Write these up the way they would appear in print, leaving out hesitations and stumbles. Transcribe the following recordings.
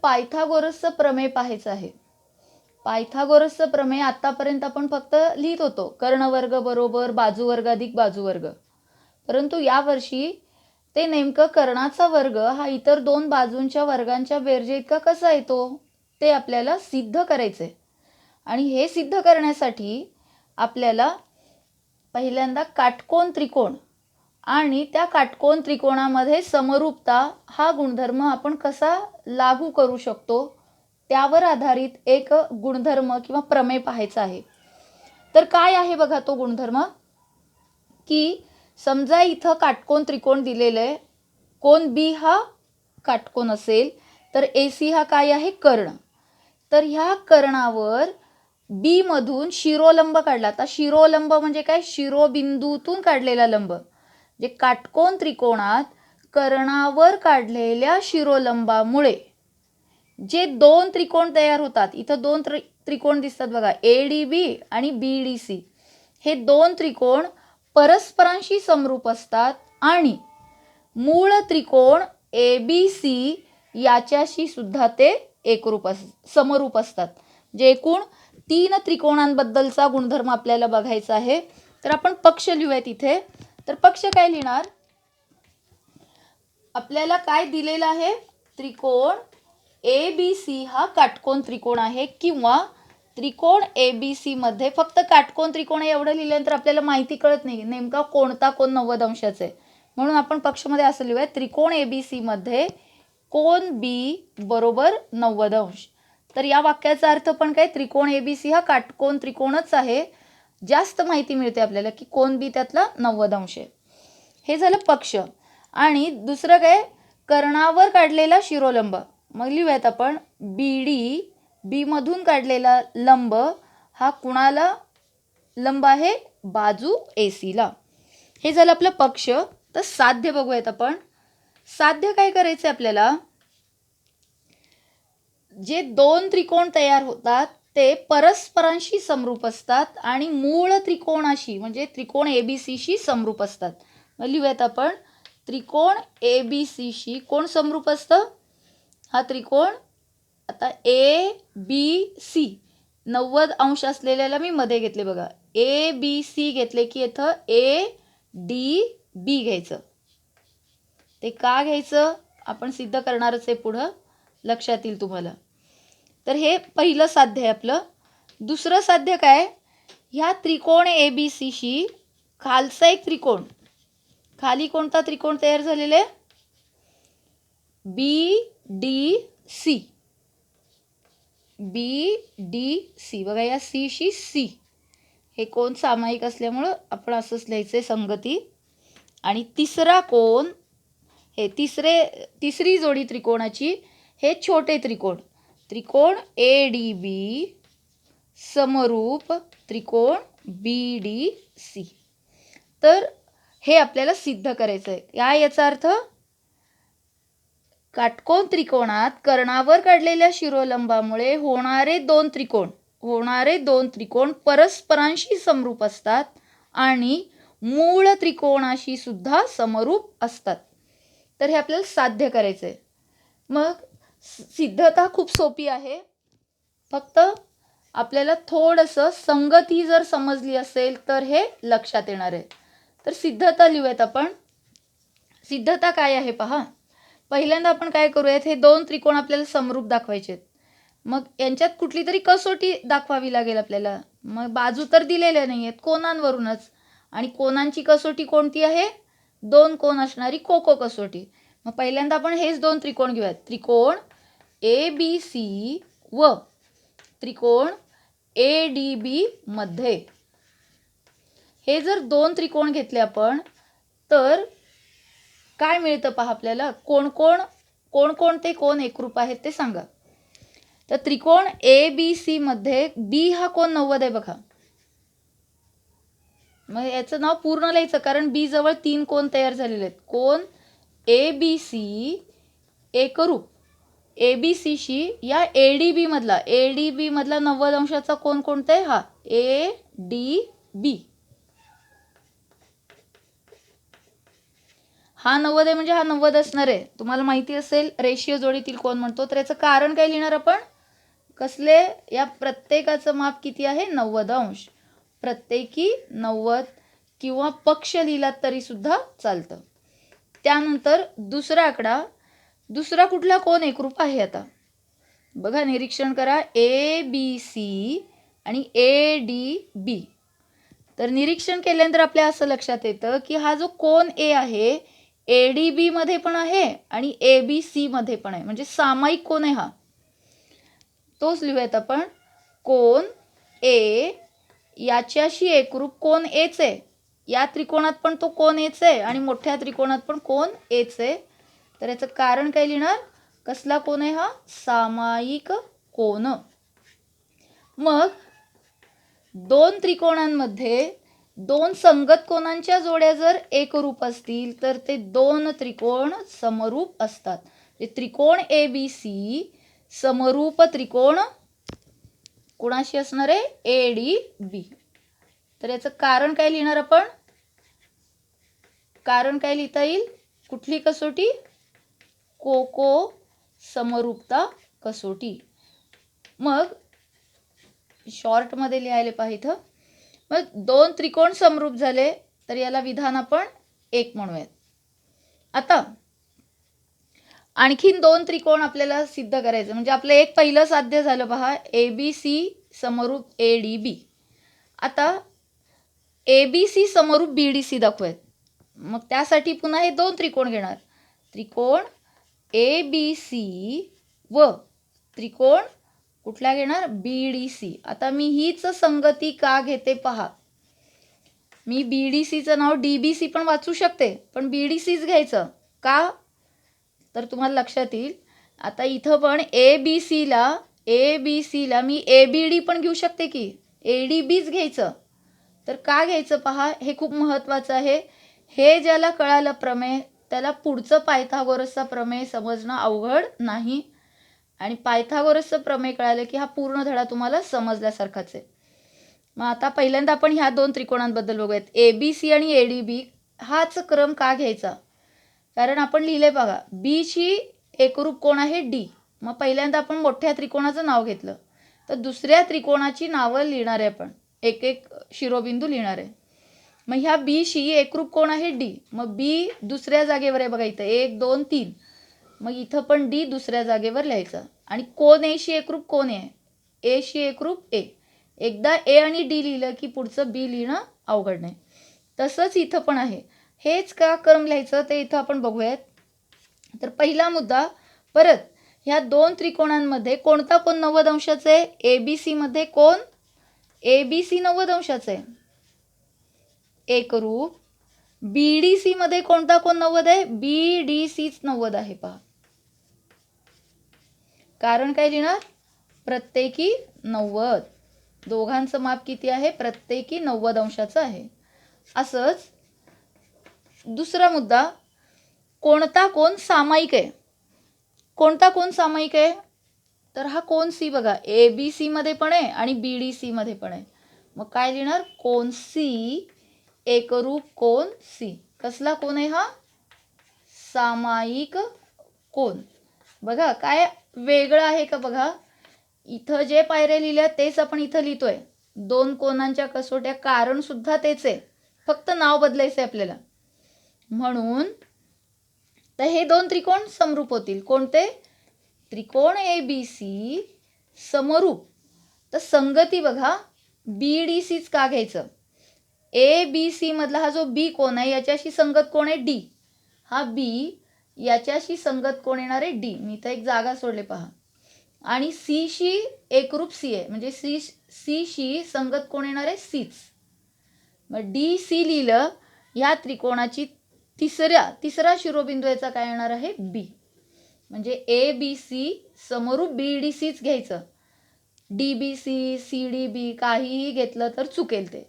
पायथागोरसचं प्रमेय पाहायचं आहे. पायथागोरसचं प्रमेय आतापर्यंत आपण फक्त लिहित होतो, कर्णवर्ग बरोबर बाजूवर्ग अधिक बाजूवर्ग. परंतु यावर्षी ते नेमकं कर्णाचा वर्ग हा इतर दोन बाजूंच्या वर्गांच्या बेरजे इतका कसा येतो ते आपल्याला सिद्ध करायचं आहे. आणि हे सिद्ध करण्यासाठी आपल्याला पहिल्यांदा काटकोन त्रिकोण आणि त्या काटकोन त्रिकोणामध्ये समरूपता हा गुणधर्म आपण कसा लागू करू शकतो त्यावर आधारित एक गुणधर्म किंवा प्रमेय पाहायचा आहे. तर काय आहे बघा तो गुणधर्म, की समजा इथं काटकोन त्रिकोण दिलेलं आहे, कोन बी हा काटकोन असेल तर ए सी हा काय आहे, कर्ण. तर ह्या कर्णावर बी मधून शिरोलंब काढला. आता शिरोलंब म्हणजे काय, शिरोबिंदूतून काढलेला लंब. जे काटकोन त्रिकोणात कर्णावर काढलेल्या शिरोलंबामुळे जे दोन त्रिकोण तयार होतात, इथं दोन त्रिकोण दिसतात बघा, ए डी बी आणि बी डी सी. हे दोन त्रिकोण परस्परांशी समरूप असतात आणि मूळ त्रिकोण ए बी सी याच्याशी सुद्धा ते समरूप असतात. जे एकूण 3 त्रिकोणांबद्दलचा गुणधर्म आपल्याला बघायचा आहे. तर आपण पक्ष लिहूयात इथे. तर पक्ष काय लिहिणार, आपल्याला काय दिलेलं आहे, त्रिकोण ए बी सी हा काटकोन त्रिकोण आहे, किंवा त्रिकोण ए बी सी मध्ये फक्त काटकोन त्रिकोण एवढं लिहिल्यानंतर आपल्याला माहिती कळत नाही नेमका कोणता कोण 90 अंशाचा आहे. म्हणून आपण पक्षमध्ये असं लिहूया, त्रिकोण ए बी सी मध्ये कोन बी बरोबर 90 अंश. तर या वाक्याचा अर्थ पण काय, त्रिकोण ए बी सी हा काटकोन त्रिकोणच आहे. जास्त माहिती मिळते आपल्याला की कोन बी त्यातला 90 अंश आहे. हे झालं पक्ष. आणि दुसरं काय, कर्णावर काढलेला शिरोलंब. मग लिहूयात आपण बी डी, बी मधून काढलेला लंब हा कुणाला लंब आहे, बाजू ए सी ला. हे झालं आपलं पक्ष. तर साध्य बघूयात आपण. साध्य काय करायचं आपल्याला, जे दोन त्रिकोण तयार होतात ते परस्परांशी समरूप असतात आणि मूळ त्रिकोणाशी म्हणजे त्रिकोण ए बी सी शी समरूप असतात. मग लिहूयात आपण, त्रिकोण ए बी सी शी कोण समरूप असतं, हा त्रिकोण आता ए बी सी 90 अंश असलेल्याला मी मध्ये घेतले बघा, ए बी सी घेतले की इथं ए डी बी घ्यायचं. ते का घ्यायचं आपण सिद्ध करणारच आहे पुढं, लक्षात येईल तुम्हाला. तर हे पहिलं साध्य आहे आपलं. दुसरं साध्य काय, ह्या त्रिकोण ए बी सी शी खालचा एक त्रिकोण, खाली कोणता त्रिकोण तयार झालेले, बी डी सी. बी डी सी बघा, या सी शी सी हे कोण सामायिक असल्यामुळं आपण असंच लिहायचे संगती. आणि तिसरा कोण, हे तिसरी जोडी त्रिकोणाची, हे छोटे त्रिकोण, त्रिकोण ए डी बी समरूप त्रिकोण बी डी सी. तर हे आपल्याला सिद्ध करायचं आहे. याचा अर्थ, काटकोन त्रिकोणात कर्णावर काढलेल्या शिरोलंबामुळे होणारे दोन त्रिकोण परस्परांशी समरूप असतात आणि मूळ त्रिकोणाशी सुद्धा समरूप असतात. तर हे आपल्याला साध्य करायचं आहे. मग सिद्धता खूप सोपी आहे, फक्त आपल्याला थोडंसं संगती जर समजली असेल तर हे लक्षात येणार आहे. तर सिद्धता लिहूयात आपण. सिद्धता काय आहे पहा. पहिल्यांदा आपण काय करूयात, हे दोन त्रिकोण आपल्याला समरूप दाखवायचे आहेत. मग यांच्यात कुठली तरी कसोटी दाखवावी लागेल आपल्याला. मग बाजू तर दिलेल्या नाही आहेत, कोनांवरूनच. आणि कोनांची कसोटी कोणती आहे, दोन कोन असणारी कोको कसोटी. मग पहिल्यांदा आपण हेच दोन त्रिकोण घेऊयात, त्रिकोण ए बी सी व त्रिकोण ए डी बी मध्ये. हे जर दोन त्रिकोण घेतले आपण तर काय मिळतं पहा आपल्याला, कोणकोणते कोण एकरूप आहेत ते सांगा. तर त्रिकोण ए बी सी मध्ये बी हा कोण 90 आहे बघा. मग याचं नाव पूर्ण लिहायचं, कारण बी जवळ 3 कोण तयार झालेले आहेत. कोण ए बी सी एकरूप ए बी सी शी या ए डी बी मधला 90 अंशाचा कोण कोणता आहे, हा ए डी बी. हा 90 आहे म्हणजे हा 90 असणार आहे. तुम्हाला माहिती असेल रेषीय जोडीतील कोण म्हणतो. तर याचं कारण काय लिहिणार आपण? कसले? या प्रत्येकाचं माप किती आहे? 90 अंश. प्रत्येकी 90 किंवा पक्ष लिहिलात तरी सुद्धा चालतं. त्यानंतर दुसरा आकडा, दुसरा कुठला कोण एकरूप आहे आता बघा, निरीक्षण करा. ABC आणि ADB. तर निरीक्षण केल्यानंतर आपल्या असं लक्षात येतं की हा जो कोन ए आहे ADB मध्ये पण आहे आणि ABC मध्ये पण आहे, म्हणजे सामायिक कोन आहे हा. तोच लिहूयात आपण. कोन ए याच्याशी एकरूप कोन एच आहे. या त्रिकोणात पण तो कोन एच आहे आणि मोठ्या त्रिकोणात पण कोन एच आहे. तर याचं कारण काय लिहिणार? कसला कोन आहे हा? सामायिक कोन. मग दोन त्रिकोणांमध्ये दोन संगत कोनांच्या जोड्या जर एकरूप असतील तर ते दोन त्रिकोण समरूप असतात. त्रिकोण ABC समरूप त्रिकोण कोणाशी असणार आहे? ADB. तर याचं कारण काय लिहिणार आपण? कारण काय लिहिता येईल? कुठली कसोटी? कोको समरूपता कसोटी. मग शॉर्ट मध्ये लिहायला पाहिजे. मग दोन त्रिकोण समरूप झाले तर याला विधान आपण 1 म्हणूयात. आता आणखीन दोन त्रिकोण आपल्याला सिद्ध करायचं, म्हणजे आपलं एक पहिलं साध्य झालं पहा, ABC समरूप ADB. आता ABC समरूप BDC दाखवूयात. मग त्यासाठी पुन्हा हे दोन त्रिकोण घेणार. त्रिकोण ABC व त्रिकोण कुठला घेणार? BDC. आता मी हीच संगती का घेते पहा. मी BDCचं नाव DBC पण वाचू शकते, पण BDCच घ्यायचं का? तर तुम्हाला लक्षात येईल. आता इथं पण ABCला मी ABD पण घेऊ शकते की, ADBच घ्यायचं. तर का घ्यायचं पहा, हे खूप महत्त्वाचं आहे. हे ज्याला कळालं प्रमेय त्याला पुढचं पायथागोरसचा प्रमेय समजणं अवघड नाही. आणि पायथागोरसचं प्रमेय कळालं की हा पूर्ण धडा तुम्हाला समजल्यासारखाच आहे. मग आता पहिल्यांदा आपण ह्या दोन त्रिकोणांबद्दल बघूयात. ABC आणि ADB हाच क्रम का घ्यायचा? कारण आपण लिहिले बघा, B ची एकरूप कोण आहे? D. मग पहिल्यांदा आपण मोठ्या त्रिकोणाचं नाव घेतलं, तर दुसऱ्या त्रिकोणाची नावं लिहिणार आहे आपण, एक एक शिरोबिंदू लिहिणार आहे. मग ह्या B शी एकरूप कोण आहे? D. मग B दुसऱ्या जागेवर आहे बघा, इथं 1 2 3. मग इथं पण D दुसऱ्या जागेवर लिहायचं. आणि कोण A शी एकरूप कोण आहे? A शी एकरूप A. एकदा A आणि D लिहिलं की पुढचं B लिहिणं अवघड नाही. तसंच इथं पण आहे. हेच का क्रम लिहायचं ते इथं आपण बघूयात. तर पहिला मुद्दा, परत ह्या दोन त्रिकोणांमध्ये कोणता कोण 90 अंशाचा आहे? ABC मध्ये कोण? ABC 90 अंशाचा आहे, एकरूप. BDC मध्ये कोणता कोण 90 आहे? BDCच 90 आहे पहा. कारण काय लिहिणार? प्रत्येकी 90. दोघांचं माप किती आहे? प्रत्येकी 90 अंशाचं आहे. असंच दुसरा मुद्दा, कोणता कोण सामायिक आहे? कोणता कोण सामायिक आहे? तर हा कोन C बघा, ABC मध्ये पण आहे आणि BDC मध्ये पण आहे. मग काय लिहिणार? कोन C एकरूप कोन C. कसला कोन आहे हा? सामायिक कोन. बघा काय वेगळं आहे का बघा. इथं जे पायऱ्या लिहिल्या तेच आपण इथं लिहितोय. दोन कोनांच्या कसोट्या, कारण सुद्धा तेच आहे, फक्त नाव बदलायचं आहे आपल्याला. म्हणून तर हे दोन त्रिकोण समरूप होतील. कोणते? त्रिकोण ABC समरूप. तर संगती बघा, BDCच का घ्यायचं? ABC मधला हा जो B कोण आहे याच्याशी संगत कोण आहे? D. हा B याच्याशी संगत कोण येणार आहे? D. मी तर एक जागा सोडले पहा. आणि C शी एकरूप C आहे, म्हणजे C शी संगत कोण येणार आहे? Cच. मग DC लिहिलं. या त्रिकोणाची तिसरा शिरोबिंदू याचा काय येणार आहे? B. म्हणजे ABC समरूप BDCच घ्यायचं. DBC CDB काहीही घेतलं तर चुकेल ते.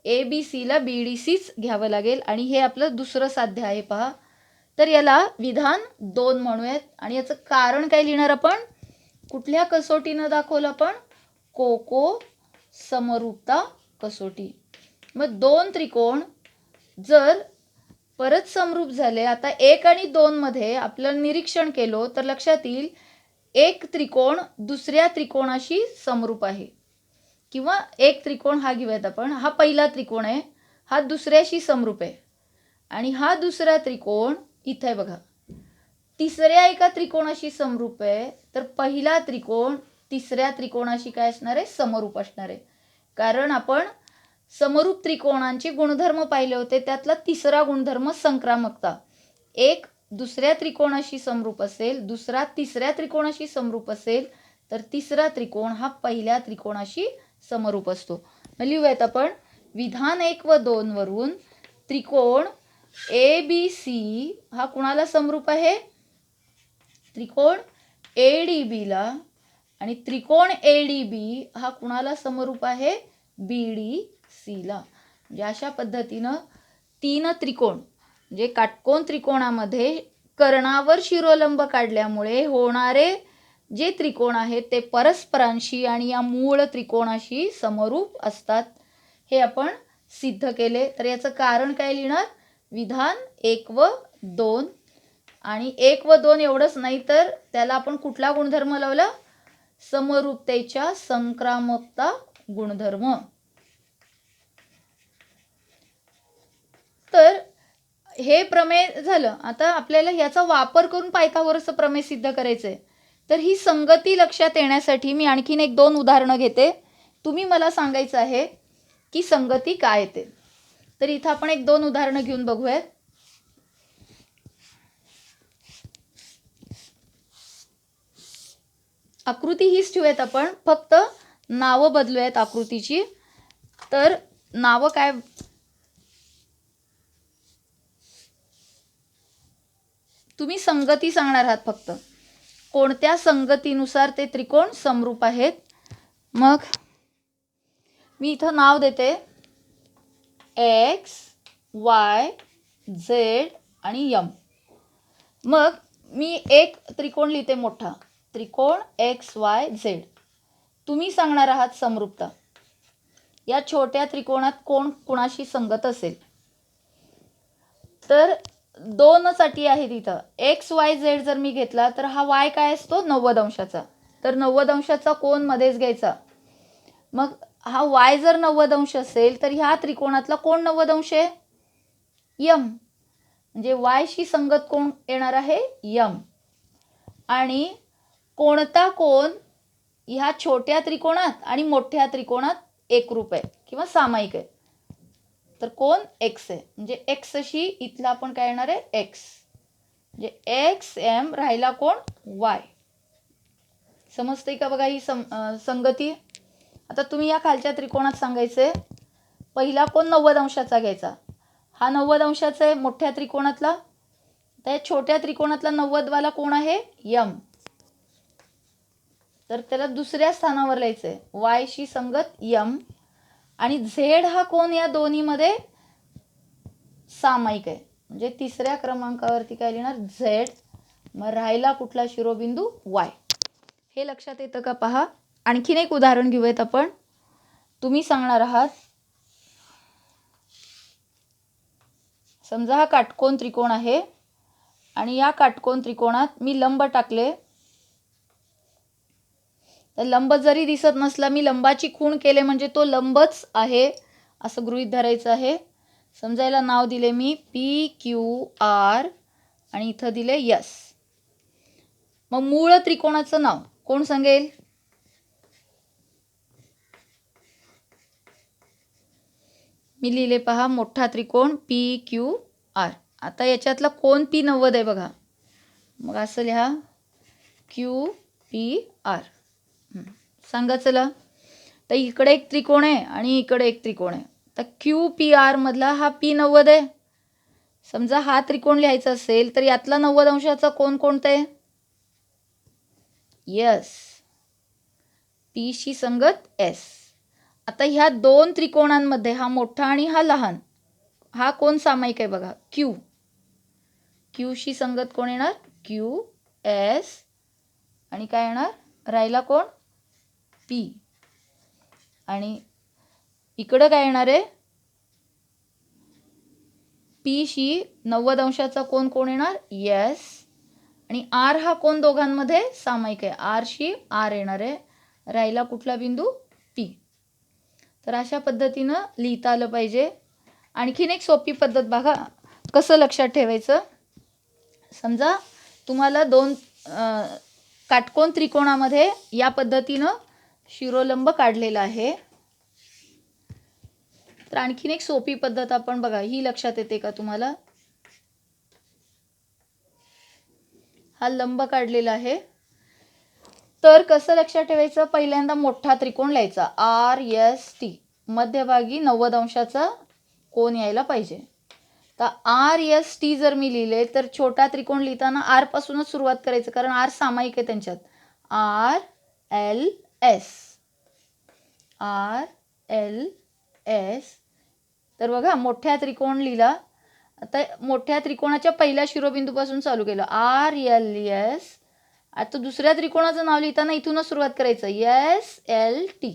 ABCला BDCच घ्यावं लागेल. आणि हे आपलं दुसरं साध्य आहे पहा. तर याला विधान 2 म्हणूयात. आणि याचं कारण काय लिहिणार आपण? कुठल्या कसोटीनं दाखवलं आपण? कोको समरूपता कसोटी. मग दोन त्रिकोण जर परत समरूप झाले. आता 1 आणि 2 मध्ये आपलं निरीक्षण केलं तर लक्षात येईल एक त्रिकोण दुसऱ्या त्रिकोणाशी समरूप आहे, किंवा एक त्रिकोण हा घेऊयात आपण. हा पहिला त्रिकोण आहे, हा दुसऱ्याशी समरूप आहे, आणि हा दुसरा त्रिकोण इथे आहे बघा, तिसऱ्या एका त्रिकोणाशी समरूप आहे. तर पहिला त्रिकोण तिसऱ्या त्रिकोणाशी काय असणार आहे? समरूप असणार आहे. कारण आपण समरूप त्रिकोणांचे गुणधर्म पाहिले होते, त्यातला तिसरा गुणधर्म संक्रामकता. एक दुसऱ्या त्रिकोणाशी समरूप असेल, दुसरा तिसऱ्या त्रिकोणाशी समरूप असेल, तर तिसरा त्रिकोण हा पहिल्या त्रिकोणाशी समरूप असतो. लिहूयात आपण. विधान 1 व 2 वरून त्रिकोण ABC हा कुणाला समरूप आहे? त्रिकोण ADB ला. आणि त्रिकोण ADB हा कुणाला समरूप आहे? BDC ला. म्हणजे अशा पद्धतीनं 3 त्रिकोण, म्हणजे काटकोन त्रिकोणामध्ये कर्णावर शिरोलंब काढल्यामुळे होणारे जे त्रिकोण आहेत ते परस्परांशी आणि या मूळ त्रिकोणाशी समरूप असतात, हे आपण सिद्ध केले. तर याचं कारण काय लिहिणार? विधान 1 व 2. आणि 1 व 2 एवढंच नाही, तर त्याला आपण कुठला गुणधर्म लावला? समरूपतेच्या संक्रामकता गुणधर्म. तर हे प्रमेय झालं. आता आपल्याला ह्याचा वापर करून पायथागोरसचं प्रमेय सिद्ध करायचंय. तर ही संगती लक्षात येण्यासाठी मी आणखीन 1-2 उदाहरणं घेते. तुम्ही मला सांगायचं आहे की संगती काय येते. तर इथं आपण 1-2 उदाहरणं घेऊन बघूयात. आकृती हीच ठेवूयात आपण, फक्त नावं बदलूयात आकृतीची. तर नावं काय? तुम्ही संगती सांगणार आहात फक्त, कोणत्या संगतीनुसार ते त्रिकोण समरूप आहेत. मग मी इथं नाव देते X, Y, Z आणि M. मग मी एक त्रिकोण लिहिते मोठा, त्रिकोण XYZ. तुम्ही सांगणार आहात समरूपता. या छोट्या त्रिकोणात कोण कुणाशी संगत असेल? तर 2 साठी आहे तिथं. XYZ जर मी घेतला तर हा Y काय असतो? 90 अंशाचा. तर 90 अंशाचा कोण मध्येच घ्यायचा. मग हा Y जर 90 अंश असेल तर ह्या त्रिकोणातला कोण 90 अंश आहे? M. म्हणजे Y शी संगत कोण येणार आहे? M. आणि कोणता कोण ह्या छोट्या त्रिकोणात आणि मोठ्या त्रिकोणात एकरूप आहे किंवा सामायिक आहे? तर कोण? X आहे. म्हणजे X शी इथला आपण काय येणार आहे? X. म्हणजे XM राहिला कोण? Y. समजते का बघा ही संगती. आता तुम्ही या खालच्या त्रिकोणात सांगायचे, पहिला कोण 90 अंशाचा घ्यायचा. हा 90 अंशाचा आहे मोठ्या त्रिकोणातला. त्या छोट्या त्रिकोणातला 90 वाला कोण आहे? M. तर त्याला दुसऱ्या स्थानावर लिहायचंय, Y शी संगत M. आणि Z हा कोण या दोन्हीमध्ये सामायिक आहे, म्हणजे तिसऱ्या क्रमांकावरती काय लिहिणार? Z. मग राहिला कुठला शिरोबिंदू? Y. हे लक्षात येतं का? पहा, आणखीन एक उदाहरण घेऊयात आपण. तुम्ही सांगणार आहात, समजा हा काटकोन त्रिकोण आहे आणि या काटकोन त्रिकोणात मी लंब टाकले. तर लंब जरी दिसत नसला, मी लंबाची खूण केले म्हणजे तो लंबच आहे असं गृहीत धरायचं आहे. समजायला नाव दिले मी PQR आणि इथं दिले S. मग मूळ त्रिकोणाचं नाव कोण सांगेल? मी लिहिले पहा, मोठा त्रिकोण PQR. आता याच्यातला कोण P90 आहे बघा. मग असं लिहा QPR. सांगा चला. तर इकडे एक त्रिकोण आहे आणि इकडे एक त्रिकोण आहे. तर QPR मधला हा P90 आहे. समजा हा त्रिकोण लिहायचा असेल तर यातला 90 अंशाचा कोण कोणता आहे? यस, P शी संगत S. आता ह्या 2 त्रिकोणांमध्ये हा मोठा आणि हा लहान, हा कोण सामायिक आहे बघा? Q. Q शी संगत कोण येणार? QS. आणि काय येणार? राहिला कोण? P. आणि इकडं काय येणार आहे? पीशी 90 अंशाचा कोण येणार यस, आणि आर हा कोण दोघांमध्ये सामायिक आहे, आरशी आर येणार आहे, राहिला कुठला बिंदू पी. तर अशा पद्धतीनं लिहिता आलं पाहिजे. आणखीन एक सोपी पद्धत बघा कसं लक्षात ठेवायचं. समजा तुम्हाला दोन काटकोन त्रिकोणामध्ये या पद्धतीनं शिरोलंब काढलेला आहे. तर आणखीन एक सोपी पद्धत आपण बघा, ही लक्षात येते का तुम्हाला. हा लंब काढलेला आहे. तर कसं लक्षात ठेवायचं, पहिल्यांदा मोठा त्रिकोण लिहायचा आर एस टी, मध्यभागी 90 अंशाचा कोण यायला पाहिजे. तर आर एस टी जर मी लिहिले तर छोटा त्रिकोण लिहिताना आर पासूनच सुरुवात करायचं, कारण आर सामायिक आहे त्यांच्यात. R L S, R L S. तर बघा मोठ्या त्रिकोण लिहिला. आता मोठ्या त्रिकोणाच्या पहिल्या शिरोबिंदूपासून चालू केलं आर एल एस. आता दुसऱ्या त्रिकोणाचं नाव लिहिताना इथूनच सुरुवात करायचं S L T,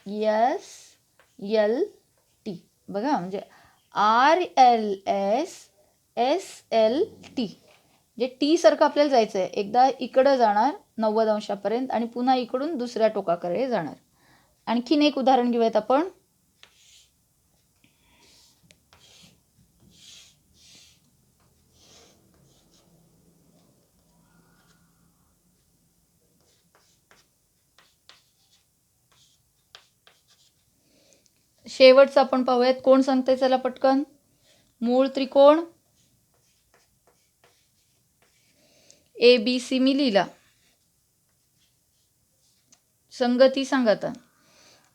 S L T. बघा म्हणजे R L S S L T, जे टी सारखं आपल्याला जायचं आहे. एकदा इकडं जाणार 90 अंशापर्यंत आणि पुन्हा इकडून दुसऱ्या टोकाकडे जाणार. आणखीन एक उदाहरण घेऊयात आपण. शेवटचं आपण पाहूयात. कोण सांगते चला पटकन. मूळ त्रिकोण ए बी सी मी लिहिला. संगती सांगा आता.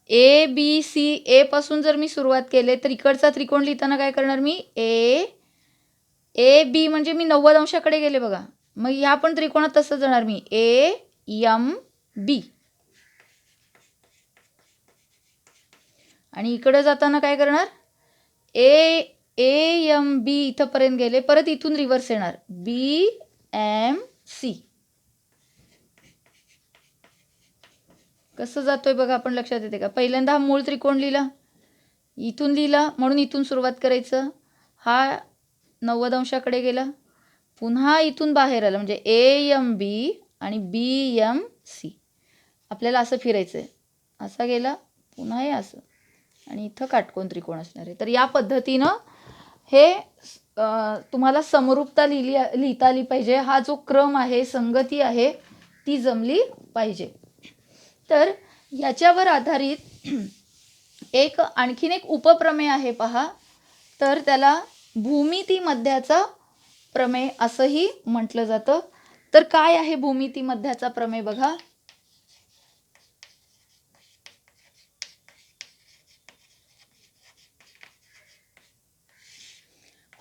ए बी सी, ए पासून जर मी सुरुवात केले तर इकडचा त्रिकोण लिहिताना काय करणार मी ए बी म्हणजे मी 90 अंशाकडे गेले बघा. मग ह्या पण त्रिकोणात तसं जाणार मी ए एम बी, आणि इकडे जाताना काय करणार ए एम बी इथंपर्यंत गेले, परत इथून रिव्हर्स येणार बी एम सी. कसं जातोय बघा आपण, लक्षात येते का. पहिल्यांदा हा मूळ त्रिकोण लिहिला, इथून लिहिला म्हणून इथून सुरुवात करायचं. हा 90 अंशाकडे गेला, पुन्हा इथून बाहेर आला म्हणजे ए एम बी आणि बी एम सी. आपल्याला असं फिरायचं आहे, असा गेला पुन्हा हे असं, आणि इथं काटकोन त्रिकोण असणार आहे. तर या पद्धतीनं हे तुम्हाला समरूपता लिहिता आली पाहिजे. हा जो क्रम आहे, संगती आहे, ती जमली पाहिजे. तर याच्यावर आधारित आणखीन एक उपप्रमेय आहे पहा. तर त्याला भूमिती मध्याचा प्रमेय असंही म्हटलं जातं. तर काय आहे भूमिती मध्याचा प्रमेय बघा.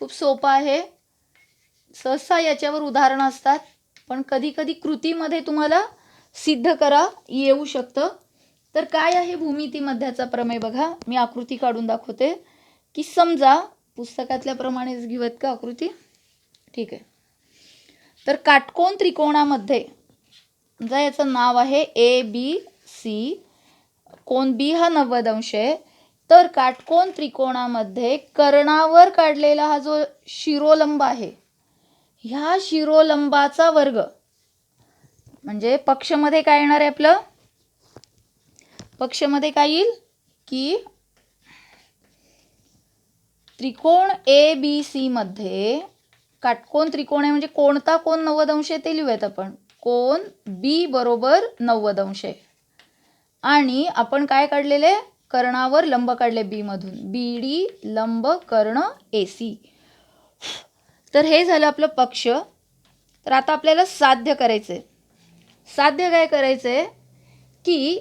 खूप सोपा आहे. सहसा याच्यावर उदाहरणं असतात, पण कधी कधी कृतीमध्ये तुम्हाला सिद्ध करा येऊ शकतं. तर काय आहे भूमिती मध्याचा प्रमेय बघा. मी आकृती काढून दाखवते की समजा पुस्तकातल्या प्रमाणेच घेऊयात का आकृती. ठीक आहे. तर काटकोन त्रिकोणामध्ये समजा याचं नाव आहे ए बी सी, कोन बी हा 90 अंश आहे. तर काटकोन त्रिकोणामध्ये कर्णावर काढलेला हा जो शिरोलंब आहे, ह्या शिरोलंबाचा वर्ग म्हणजे पक्षमध्ये काय येणार आहे आपलं, पक्षमध्ये काय येईल की त्रिकोण ए बी सी मध्ये काटकोन त्रिकोण आहे म्हणजे कोणता कोण 90 अंश आहे ते लिहूयात आपण. कोन बी बरोबर 90 अंश आहे, आणि आपण काय काढलेले, कर्णावर लंब काढले बी मधून, बी डी लंब कर्ण ए सी. तर हे झालं आपलं पक्ष. तर आता आपल्याला साध्य करायचंय. साध्य काय करायचंय की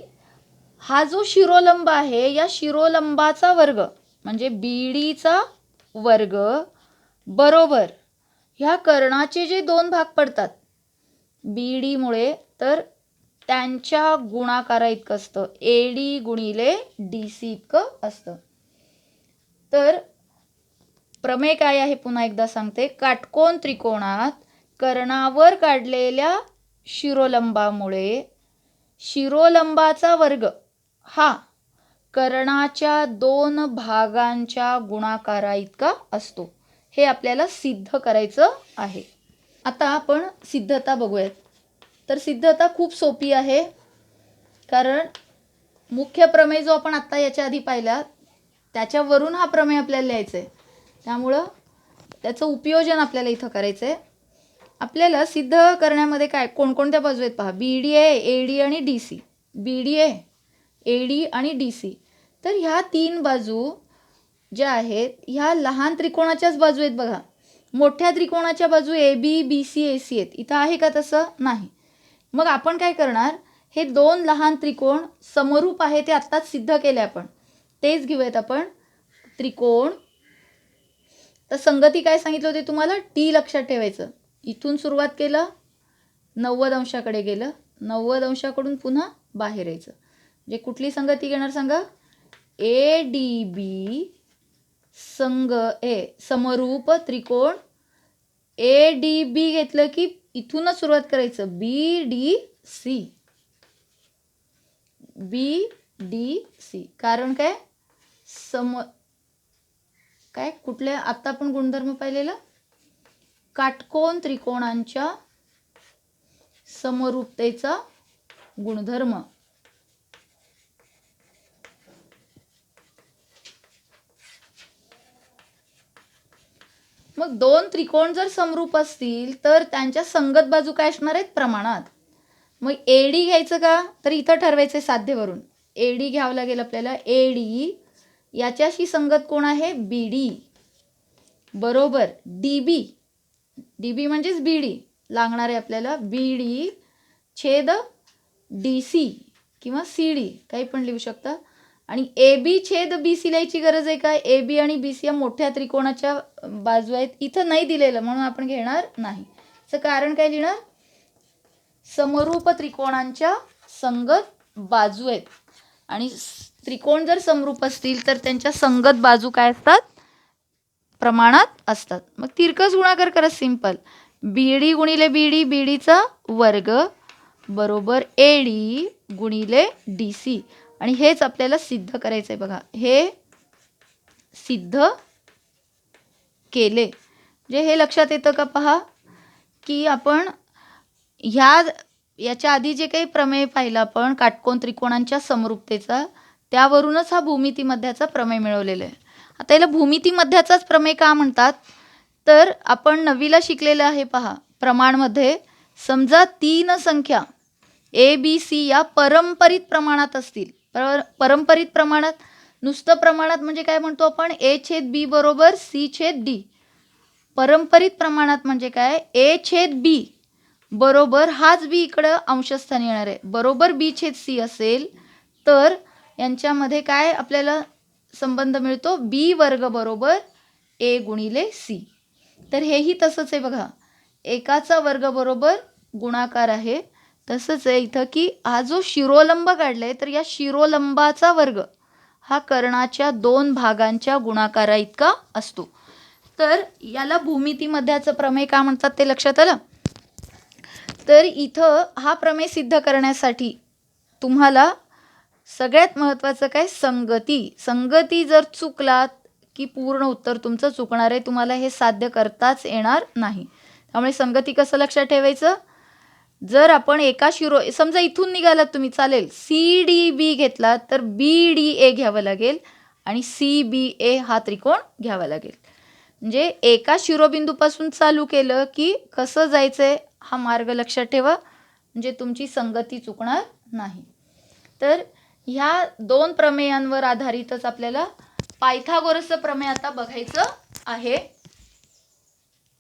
हा जो शिरोलंब आहे, या शिरोलंबाचा वर्ग म्हणजे बी डीचा वर्ग बरोबर ह्या कर्णाचे जे दोन भाग पडतात बी डी मुळे, तर त्यांच्या गुणाकारा इतकं असतं, ए डी गुणिले डी सी इतकं असतं. तर प्रमेय काय आहे पुन्हा एकदा सांगते. काटकोन त्रिकोणात कर्णावर काढलेल्या शिरोलंबामुळे शिरोलंबाचा वर्ग हा कर्णाच्या 2 भागांच्या गुणाकारा इतका असतो. हे आपल्याला सिद्ध करायचं आहे. आता आपण सिद्धता बघूयात. तर सिद्धता खूप सोपी आहे, कारण मुख्य प्रमेय जो आपण आत्ता याच्या आधी पाहिला त्याच्यावरून हा प्रमेय आपल्याला लिहायचा आहे. त्यामुळं त्याचं उपयोजन आपल्याला इथं करायचं आहे. आपल्याला सिद्ध करण्यामध्ये काय कोणकोणत्या बाजू आहेत पहा. BDA, AD आणि DC. BDA, AD आणि DC. तर ह्या 3 बाजू ज्या आहेत ह्या लहान त्रिकोणाच्याच बाजू आहेत बघा. मोठ्या त्रिकोणाच्या बाजू AB, BC, AC आहेत. इथं आहे का तसं? नाही. मग आपण काय करणार, हे 2 लहान त्रिकोण समरूप आहे ते आत्ताच सिद्ध केले आपण. तेच घेऊयात आपण त्रिकोण. तर संगती काय सांगितलं होते तुम्हाला? T लक्षात ठेवायचं. इथून सुरुवात केलं, 90 अंशाकडे गेलं, 90 अंशाकडून पुन्हा बाहेर यायचं. म्हणजे कुठली संगती घेणार सांगा? ADB समरूप त्रिकोण. ADB घेतलं की इथूनच सुरुवात करायचं. BDC. BDC. कारण काय? काय कुठले आता आपण गुणधर्म पाहिलेला? काटकोन त्रिकोणांच्या समरूपतेचा गुणधर्म. मग 2 त्रिकोण जर समरूप असतील तर त्यांच्या संगत बाजू काय असणार आहेत? प्रमाणात. मग AD घ्यायचं का? तर इथं ठरवायचं साध्यवरून. AD घ्यावं लागेल आपल्याला. AD याच्याशी संगत कोण आहे? BD बरोबर DB. DB म्हणजेच BD लागणार आहे आपल्याला. BD छेद DC किंवा CD काही पण लिहू शकता. आणि AB छेद BC लिहायची गरज आहे का? AB आणि BC या मोठ्या त्रिकोणाच्या बाजू आहेत. इथं नाही दिलेलं म्हणून आपण घेणार नाही. याचं कारण काय लिहिणार? समरूप त्रिकोणांच्या संगत बाजू आहेत. आणि त्रिकोण जर समरूप असतील तर त्यांच्या संगत बाजू काय असतात? प्रमाणात असतात. मग तिरकस गुणाकार करा. सिंपल. BD गुणिले BD, BDचा वर्ग बरोबर AD गुणिले DC. आणि हेच आपल्याला सिद्ध करायचं आहे बघा. हे सिद्ध केले. म्हणजे हे लक्षात येतं का पहा, की आपण याच्या आधी जे काही प्रमेय पाहिला आपण काटकोन त्रिकोणांच्या समरूपतेचा, त्यावरूनच हा भूमितीमध्याचा प्रमेय मिळवलेला आहे. आता याला भूमितीमध्याचाच प्रमेय का म्हणतात? तर आपण 9वीला शिकलेलं आहे पहा. प्रमाणमध्ये समजा 3 संख्या ABC या परंपरित प्रमाणात असतील. परंपरित प्रमाणात, नुसतं प्रमाणात म्हणजे काय म्हणतो आपण? A/B बरोबर C/D. परंपरित प्रमाणात म्हणजे काय? A/B बरोबर हाच B इकडं अंशस्थानी येणार आहे. बरोबर B/C असेल तर यांच्यामध्ये काय आपल्याला संबंध मिळतो? B वर्ग बरोबर A गुणिले C. तर हेही तसंच आहे बघा. एकाचा वर्ग बरोबर गुणाकार आहे. तसंच आहे इथं की हा जो शिरोलंब काढलाय तर या शिरोलंबाचा वर्ग हा कर्णाच्या 2 भागांच्या गुणाकारा इतका असतो. तर याला भूमितीमध्याचं प्रमेय का म्हणतात ते लक्षात आलं? तर इथं हा प्रमेय सिद्ध करण्यासाठी तुम्हाला सगळ्यात महत्त्वाचं काय? संगती. संगती जर चुकलात की पूर्ण उत्तर तुमचं चुकणार आहे. तुम्हाला हे साध्य करताच येणार नाही. त्यामुळे संगती कसं लक्षात ठेवायचं? जर आपण एका समजा इथून निघालात तुम्ही चालेल, CDB घेतला तर BDA घ्यावं लागेल आणि CBA हा त्रिकोण घ्यावा लागेल. म्हणजे एका शिरोबिंदूपासून चालू केलं की कसं जायचंय हा मार्ग लक्षात ठेवा, म्हणजे तुमची संगती चुकणार नाही. तर ह्या 2 प्रमेयांवर आधारितच आपल्याला पायथागोरसचं प्रमेय आता बघायचं आहे.